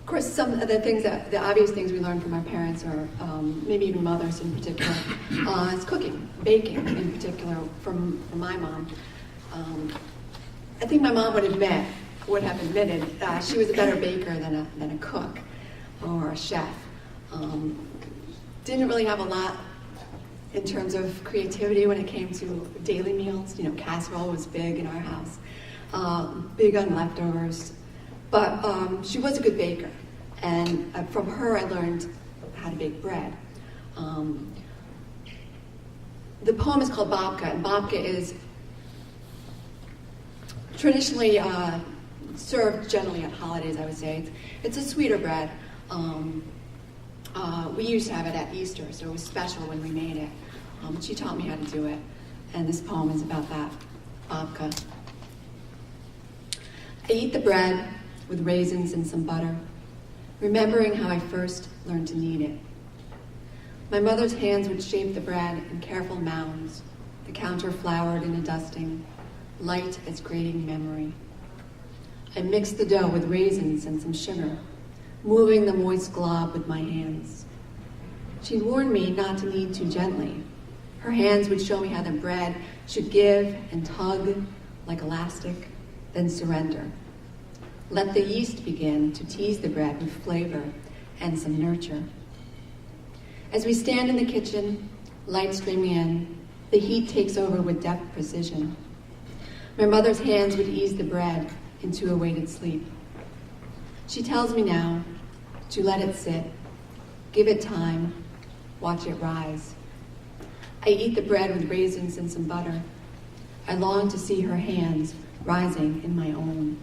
course, some of the things the obvious things we learn from our parents, or maybe even mothers in particular, is cooking, baking in particular. From my mom, I think my mom would have admitted she was a better baker than a cook or a chef. Didn't really have a lot in terms of creativity when it came to daily meals. You know, casserole was big in our house, big on leftovers. But she was a good baker, and from her I learned how to bake bread. The poem is called Babka, and Babka is traditionally served generally at holidays, I would say. It's a sweeter bread. We used to have it at Easter, so it was special when we made it. She taught me how to do it, and this poem is about that, babka. I eat the bread with raisins and some butter, remembering how I first learned to knead it. My mother's hands would shape the bread in careful mounds, the counter floured in a dusting, light as grating memory. I mixed the dough with raisins and some sugar, moving the moist glob with my hands. She'd warned me not to knead too gently. Her hands would show me how the bread should give and tug like elastic, then surrender. Let the yeast begin to tease the bread with flavor and some nurture. As we stand in the kitchen, light streaming in, the heat takes over with deft precision. My mother's hands would ease the bread into a weighted sleep. She tells me now to let it sit, give it time, watch it rise. I eat the bread with raisins and some butter. I long to see her hands rising in my own.